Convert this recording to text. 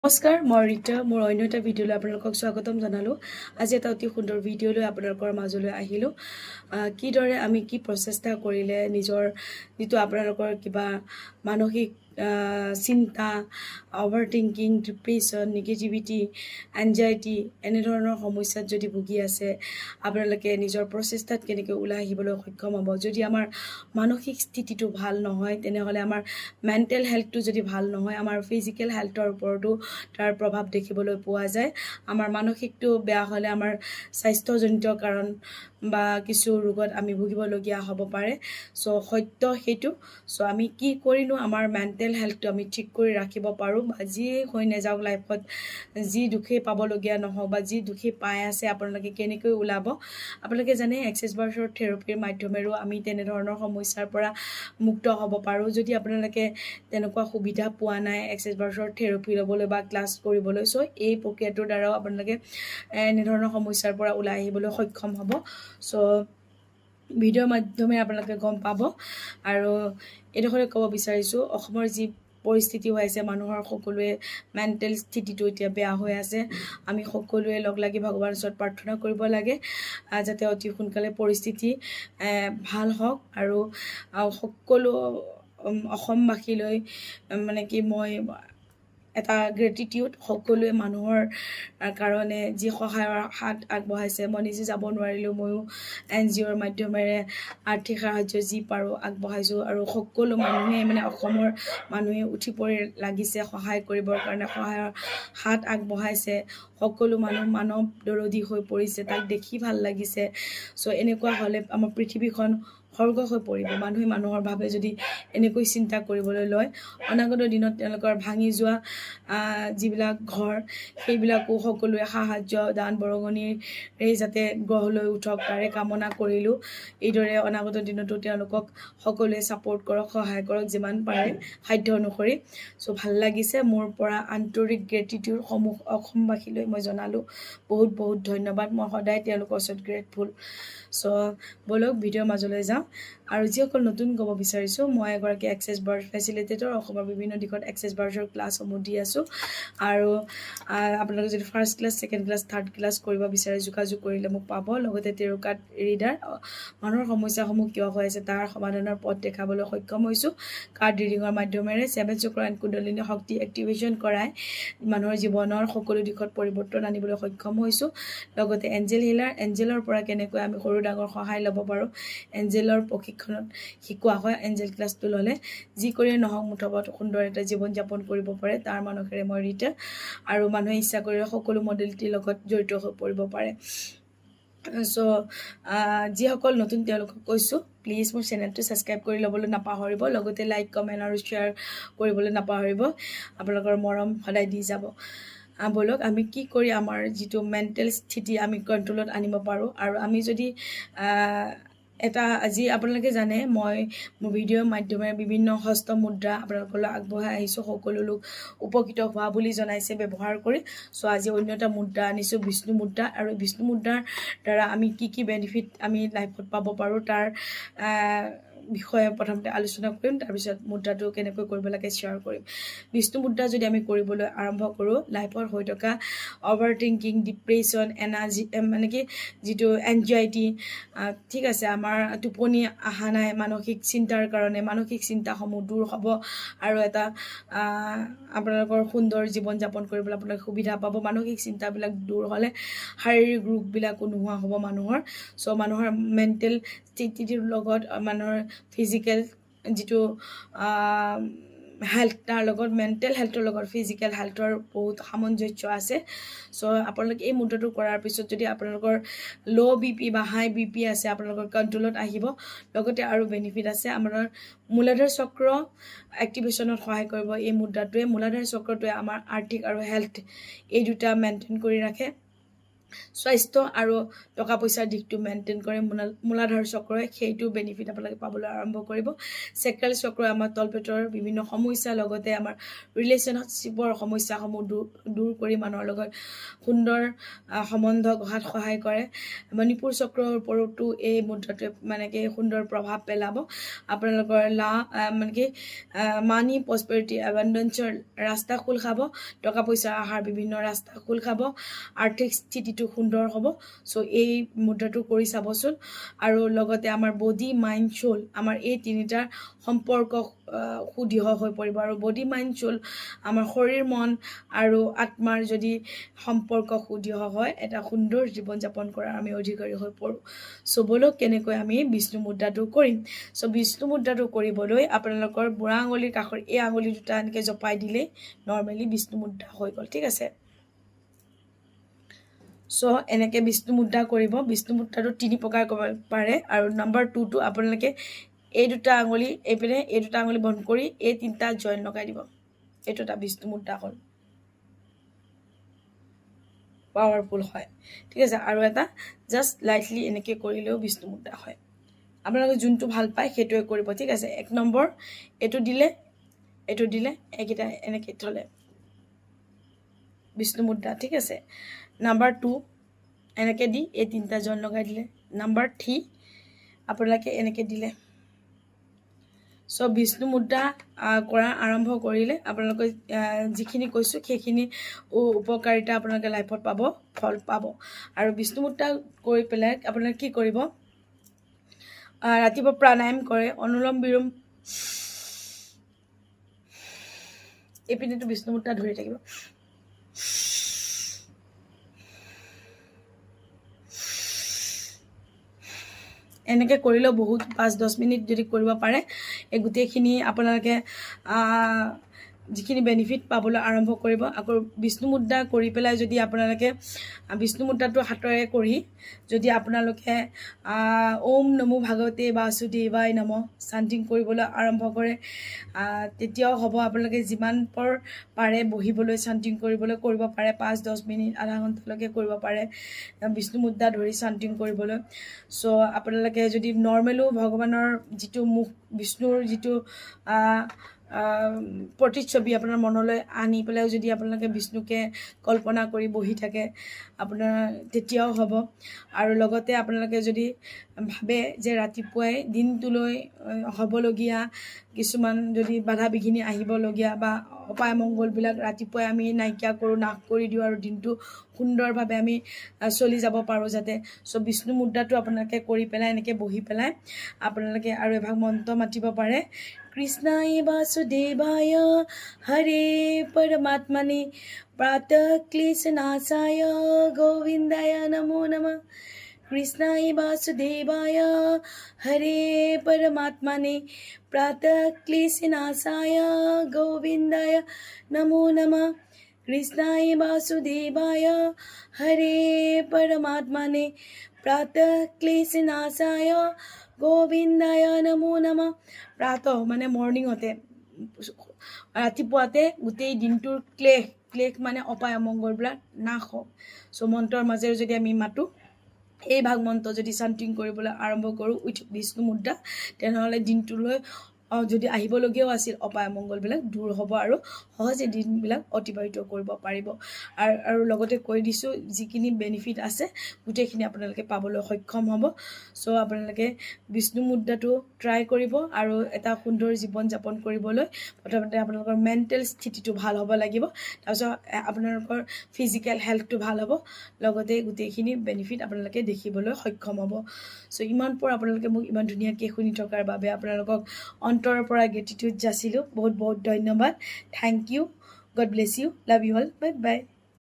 নমস্কাৰ, মই ৰীতা। মোৰ অন্য এটা ভিডিঅ'লৈ আপোনালোকক স্বাগতম জনালোঁ। আজি এটা অতি সুন্দৰ ভিডিঅ'লৈ আপোনালোকৰ মাজলৈ আহিলোঁ। কিদৰে আমি কি প্ৰচেষ্টা কৰিলে নিজৰ যিটো আপোনালোকৰ কিবা মানসিক চিন্তা, over thinking, depression, negativity, anxiety এনেধৰণৰ সমস্যাত যদি ভুগি আছে, আপোনালোকে নিজৰ প্ৰচেষ্টাত কেনেকৈ ওলাই আহিবলৈ সক্ষম হ'ব। যদি আমাৰ মানসিক স্থিতিটো ভাল নহয়, তেনেহ'লে আমাৰ মেণ্টেল হেল্থটো যদি ভাল নহয়, আমাৰ ফিজিকেল হেল্থৰ ওপৰতো তাৰ প্ৰভাৱ দেখিবলৈ পোৱা যায়। আমাৰ মানসিকটো বেয়া হ'লে আমাৰ স্বাস্থ্যজনিত কাৰণ বা কিছু ৰোগত আমি ভুগিবলগীয়া হ'ব পাৰে। সত্য সেইটো। আমি কি কৰিনো আমাৰ মেণ্টেল হেল্থটো আমি ঠিক কৰি ৰাখিব পাৰোঁ, বা যিয়ে হৈ নাযাওক লাইফত, যি দুখেই পাবলগীয়া নহওক বা যি দুখেই পাই আছে, আপোনালোকে কেনেকৈ ওলাব। আপোনালোকে জানে এক্সেছ বাৰ্ছৰ থেৰাপিৰ মাধ্যমেৰেও আমি তেনেধৰণৰ সমস্যাৰ পৰা মুক্ত হ'ব পাৰোঁ। যদি আপোনালোকে তেনেকুৱা সুবিধা পোৱা নাই এক্সেছ বাৰ্ছৰ থেৰাপি ল'বলৈ বা ক্লাছ কৰিবলৈ, এই প্ৰক্ৰিয়াটোৰ দ্বাৰাও আপোনালোকে এনেধৰণৰ সমস্যাৰ পৰা ওলাই আহিবলৈ সক্ষম হ'ব। ভিডিঅ'ৰ মাধ্যমেৰে আপোনালোকে গম পাব। আৰু এইডোখৰে ক'ব বিচাৰিছোঁ, অসমৰ যি পৰিস্থিতি হৈ আছে, মানুহৰ সকলোৱে মেণ্টেল স্থিতিটো এতিয়া বেয়া হৈ আছে। আমি সকলোৱে লগ লাগি ভগৱানৰ ওচৰত প্ৰাৰ্থনা কৰিব লাগে যাতে অতি সোনকালে পৰিস্থিতি ভাল হওক। আৰু সকলো অসমবাসীলৈ মানে কি মই এটা গ্ৰেটিটিউড, সকলোৱে মানুহৰ কাৰণে যি সহায়ৰ হাত আগবঢ়াইছে। মই নিজে যাব নোৱাৰিলেও ময়ো NGOৰ মাধ্যমেৰে আৰ্থিক সাহাৰ্য যি পাৰোঁ আগবঢ়াইছোঁ। আৰু সকলো মানুহে অসমৰ মানুহে উঠি পৰি লাগিছে সহায় কৰিবৰ কাৰণে, সহায়ৰ হাত আগবঢ়াইছে। সকলো মানুহ মানৱ দৰদী হৈ পৰিছে, তাক দেখি ভাল লাগিছে। এনেকুৱা হ'লে আমাৰ পৃথিৱীখন স্বৰ্গ হৈ পৰিব। মানুহে মানুহৰ ভাৱে যদি এনেকৈ চিন্তা কৰিবলৈ লয়, অনাগত দিনত তেওঁলোকৰ ভাঙি যোৱা যিবিলাক ঘৰ, সেইবিলাকো সকলোৱে সাহাৰ্য দান বৰঙণিৰে যাতে গঢ় লৈ উঠক, তাৰে কামনা কৰিলোঁ। এইদৰে অনাগত দিনতো তেওঁলোকক সকলোৱে ছাপোৰ্ট কৰক, সহায় কৰক যিমান পাৰে সাধ্য অনুসৰি। ভাল লাগিছে। মোৰ পৰা আন্তৰিক গ্ৰেটিটিউডসমূহ অসমবাসীলৈ মই জনালোঁ। বহুত বহুত ধন্যবাদ। মই সদায় তেওঁলোকৰ ওচৰত গ্ৰেটফুল। ব'লক ভিডিঅ'ৰ মাজলৈ যাওঁ। আৰু যিসকল নতুন ক'ব বিচাৰিছোঁ, মই এগৰাকী এক্সেছ বাৰ্ছ ফেচিলিটেটৰ। অসমৰ বিভিন্ন দিশত এক্সেছ বাৰ্ছৰ ক্লাছসমূহ দি আছোঁ। আৰু আপোনালোকে যদি first class, second class, third class কৰিব বিচাৰে, যোগাযোগ কৰিলে মোক পাব। লগতে টেৰ' কাৰ্ড ৰিডাৰ, মানুহৰ সমস্যাসমূহ কিয় হৈ আছে তাৰ সমাধানৰ পথ দেখাবলৈ সক্ষম হৈছোঁ। কাৰ্ড ৰিডিঙৰ মাধ্যমেৰে 7 চক্ৰ এণ্ড কুণ্ডলিনী শক্তি এক্টিভেশ্যন কৰাই মানুহৰ জীৱনৰ সকলো দিশত পৰিৱৰ্তন আনিবলৈ সক্ষম হৈছোঁ। লগতে এঞ্জেল হিলাৰ, এঞ্জেলৰ পৰা কেনেকৈ আমি সৰু ডাঙৰ সহায় ল'ব পাৰোঁ, এঞ্জেলৰ প্ৰশিক্ষণত শিকোৱা হয়। এঞ্জেল ক্লাছটো ল'লে যি কৰিয়ে নহওক মুঠত সুন্দৰ এটা জীৱন যাপন কৰিব পাৰে, তাৰ মানসেৰে মই ৰীতা। আৰু মানুহে ইচ্ছা কৰিলে সকলো মডেলিটিৰ লগত জড়িত হৈ পৰিব পাৰে। যিসকল নতুন তেওঁলোকক কৈছোঁ, প্লিজ মোৰ চেনেলটো ছাবস্ক্ৰাইব কৰি ল'বলৈ নাপাহৰিব। লগতে লাইক, কমেণ্ট আৰু শ্বেয়াৰ কৰিবলৈ নাপাহৰিব। আপোনালোকৰ মৰম সদায় দি যাব। ব'লক আমি কি কৰি আমাৰ যিটো মেণ্টেল স্থিতি আমি কণ্ট্ৰলত আনিব পাৰোঁ। আৰু আমি যদি আজি আপোনালোকে জানে মই মোৰ ভিডিঅ'ৰ মাধ্যমেৰে বিভিন্ন হস্ত মুদ্ৰা আপোনালোকলৈ আগবঢ়াই আহিছোঁ। সকলো লোক উপকৃত হোৱা বুলি জনাইছে ব্যৱহাৰ কৰি। আজি অন্য এটা মুদ্ৰা আনিছোঁ, বিষ্ণু মুদ্ৰা। আৰু বিষ্ণু মুদ্ৰাৰ দ্বাৰা আমি কি কি বেনিফিট আমি লাইফত পাব পাৰোঁ তাৰ বিষয়ে প্ৰথমতে আলোচনা কৰিম, তাৰপিছত মুদ্ৰাটো কেনেকৈ কৰিব লাগে শ্বেয়াৰ কৰিম। বিষ্ণু মুদ্ৰা যদি আমি কৰিবলৈ আৰম্ভ কৰোঁ, লাইফত হৈ থকা অভাৰ থিংকিং, ডিপ্ৰেশ্যন, যিটো এনজাইটি, ঠিক আছে, আমাৰ টোপনি অহা নাই মানসিক চিন্তাৰ কাৰণে, মানসিক চিন্তাসমূহ দূৰ হ'ব। আৰু এটা আপোনালোকৰ সুন্দৰ জীৱন যাপন কৰিবলৈ আপোনালোকে সুবিধা পাব। মানসিক চিন্তাবিলাক দূৰ হ'লে শাৰীৰিক ৰোগবিলাকো নোহোৱা হ'ব মানুহৰ। মানুহৰ মেণ্টেল স্থিতিটোৰ লগত মানুহৰ ফিজিকেল যিটো হেল্থ, তাৰ লগত মেণ্টেল হেল্থৰ লগত ফিজিকেল হেল্থৰ বহুত সামঞ্জস্য আছে। আপোনালোকে এই মুদ্ৰাটো কৰাৰ পিছত যদি আপোনালোকৰ ল' BP বা হাই BP আছে, আপোনালোকৰ কণ্ট্ৰলত আহিব। লগতে আৰু বেনিফিট আছে, আমাৰ মূলাধাৰ চক্ৰ এক্টিভেশ্যনত সহায় কৰিব এই মুদ্ৰাটোৱে। মূলাধাৰ চক্ৰটোৱে আমাৰ আৰ্থিক আৰু হেল্থ এই দুটা মেইনটেইন কৰি ৰাখে। স্বাস্থ্য আৰু টকা পইচাৰ দিশটো মেইনটেইন কৰে মূলাধাৰ চক্ৰই সেইটো বেনিফিট আপোনালোকে পাবলৈ আৰম্ভ কৰিব চেক্ৰেল চক্ৰই আমাৰ তলপেটৰ বিভিন্ন সমস্যা লগতে আমাৰ ৰিলেশ্যনশ্বিপৰ সমস্যাসমূহ দূৰ কৰি মানুহৰ লগত সুন্দৰ সম্বন্ধ গঢ়াত সহায় কৰে মণিপুৰ চক্ৰৰ ওপৰতো এই মুদ্ৰাটোৱে মানে কি সুন্দৰ প্ৰভাৱ পেলাব আপোনালোকৰ মানে কি মানি প্ৰস্পেৰিটি এবাণ্ডেঞ্চৰ ৰাস্তা খোল খাব টকা পইচা অহাৰ বিভিন্ন ৰাস্তা খোল খাব আৰ্থিক স্থিতিটো সুন্দৰ হ'ব সো এই মুদ্ৰাটো কৰি চাবচোন আৰু লগতে আমাৰ বডি মাইণ্ড সোল আমাৰ এই তিনিটাৰ সম্পৰ্ক সুদৃঢ় হৈ পৰিব আৰু বডি মাইণ্ড সোল আমাৰ শৰীৰ মন আৰু আত্মাৰ যদি সম্পৰ্ক সুদৃঢ় হয় এটা সুন্দৰ জীৱন যাপন কৰাৰ আমি অধিকাৰী হৈ পৰোঁ সো বলক কেনেকৈ আমি বিষ্ণু মুদ্ৰাটো কৰিম সো বিষ্ণু মুদ্ৰাটো কৰিবলৈ আপোনালোকৰ বুঢ়া আঙুলিৰ কাষৰ এই আঙুলি দুটা এনেকৈ জপাই দিলেই নৰ্মেলি বিষ্ণু মুদ্ৰা হৈ গ'ল ঠিক আছে সো এনেকৈ বিষ্ণু মুদ্ৰা কৰিব বিষ্ণু মুদ্ৰাটো 3 প্ৰকাৰ কৰিব পাৰে আৰু নম্বৰ 2 টো আপোনালোকে এই দুটা আঙুলি এইপিনে এই দুটা আঙুলি বন্ধ কৰি এই তিনিটা জইন লগাই দিব এইটো এটা বিষ্ণু মুদ্ৰা হ'ল পাৱাৰফুল হয় ঠিক আছে আৰু এটা জাষ্ট লাইটলি এনেকৈ কৰিলেও বিষ্ণু মুদ্ৰা হয় আপোনালোকে যোনটো ভাল পায় সেইটোৱে কৰিব ঠিক আছে 1 নম্বৰ এইটো দিলে এইকেইটা এনেকৈ থ'লে বিষ্ণু মুদ্ৰা ঠিক আছে নাম্বাৰ 2 এনেকৈ দি এই তিনিটা জইন লগাই দিলে নাম্বাৰ 3 আপোনালোকে এনেকৈ দিলে সো বিষ্ণু মুদ্ৰা কৰা আৰম্ভ কৰিলে আপোনালোকে যিখিনি কৈছোঁ সেইখিনি উপকাৰিতা আপোনালোকে লাইফত পাব ফল পাব আৰু বিষ্ণু মুদ্ৰা কৰি পেলাই আপোনালোকে কি কৰিব ৰাতিপুৱা প্ৰাণায়াম কৰে অনুলোম বিলোম এইপিনেতো বিষ্ণু মুদ্ৰা ধৰি থাকিব এনেকৈ কৰিলেও বহুত 5-10 মিনিট যদি কৰিব পাৰে এই গোটেইখিনি আপোনালোকে যিখিনি বেনিফিট পাবলৈ আৰম্ভ কৰিব আকৌ বিষ্ণু মুদ্ৰা কৰি পেলাই যদি আপোনালোকে বিষ্ণু মুদ্ৰাটো হাতেৰে কৰি যদি আপোনালোকে ওম নমো ভাগৱতে বাসুদেৱায় নমঃ চান্টিং কৰিবলৈ আৰম্ভ কৰে তেতিয়াও হ'ব আপোনালোকে যিমান পাৰে বহিবলৈ চান্টিং কৰিবলৈ কৰিব পাৰে 5-10 মিনিট আধা ঘণ্টালৈকে কৰিব পাৰে বিষ্ণু মুদ্ৰা ধৰি চান্টিং কৰিবলৈ সো আপোনালোকে যদি নৰ্মেলো ভগৱানৰ যিটো মুখ বিষ্ণুৰ যিটো প্ৰতিচ্ছবি আপোনাৰ মনলৈ আনি পেলাই যদি আপোনালোকে বিষ্ণুকে কল্পনা কৰি বহি থাকে আপোনাৰ তেতিয়াও হ'ব আৰু লগতে আপোনালোকে যদি ভাবে যে ৰাতিপুৱাই দিনটোলৈ হ'বলগীয়া কিছুমান যদি বাধা বিঘিনি আহিবলগীয়া বা অপায় মংগলবিলাক ৰাতিপুৱাই আমি নাইকিয়া কৰোঁ নাশ কৰি দিওঁ আৰু দিনটো সুন্দৰভাৱে আমি চলি যাব পাৰোঁ যাতে সো বিষ্ণু মুদ্ৰাটো আপোনালোকে কৰি পেলাই এনেকৈ বহি পেলাই আপোনালোকে আৰু এভাগ মন্ত্ৰ মাতিব পাৰে কৃষ্ণায় বাসুদেৱায় হৰে পৰমাত্মনে প্ৰাতঃ ক্লেশনাশায় গোবিন্দায় নমো নমঃ কৃষ্ণায় বাসুদেৱায় হৰে পৰমাত্মনে প্ৰাতঃ ক্লেশনাশায় গোবিন্দায় নমো নমঃ কৃষ্ণায় বাসুদেৱায় হৰে পৰমাত্মনে প্ৰাতঃ ক্লেশনাশায় গোবিন্দায় নমো নমঃ প্ৰাতঃ মানে মৰ্ণিঙতে ৰাতিপুৱাতে গোটেই দিনটোৰ ক্লেশ মানে অপায় অমংগলবিলাক নাশ হওক সো মন্ত্ৰৰ মাজেৰে যদি আমি মাতোঁ এই ভাগ মন্ত্ৰ যদি চান্টিং কৰিবলৈ আৰম্ভ কৰোঁ উইথ বিষ্ণু মুদ্ৰা তেনেহ'লে দিনটোলৈ যদি আহিবলগীয়াও আছিল অপায় মংগলবিলাক দূৰ হ'ব আৰু সহজে দিনবিলাক অতিবাহিত কৰিব পাৰিব আৰু লগতে কৈ দিছোঁ যিখিনি বেনিফিট আছে গোটেইখিনি আপোনালোকে পাবলৈ সক্ষম হ'ব সো আপোনালোকে বিষ্ণু মুদ্ৰাটো ট্ৰাই কৰিব আৰু এটা সুন্দৰ জীৱন যাপন কৰিবলৈ প্ৰথমতে আপোনালোকৰ মেণ্টেল স্থিতিটো ভাল হ'ব লাগিব তাৰপিছত আপোনালোকৰ ফিজিকেল হেল্থটো ভাল হ'ব লগতে গোটেইখিনি বেনিফিট আপোনালোকে দেখিবলৈ সক্ষম হ'ব সো ইমান আপোনালোকে মোক ইমান ধুনীয়াকৈ শুনি থকাৰ বাবে আপোনালোকক অন্তৰৰ পৰা গ্ৰেটিটিউড যাচিলোঁ বহুত বহুত ধন্যবাদ thank you God bless you love you all bye by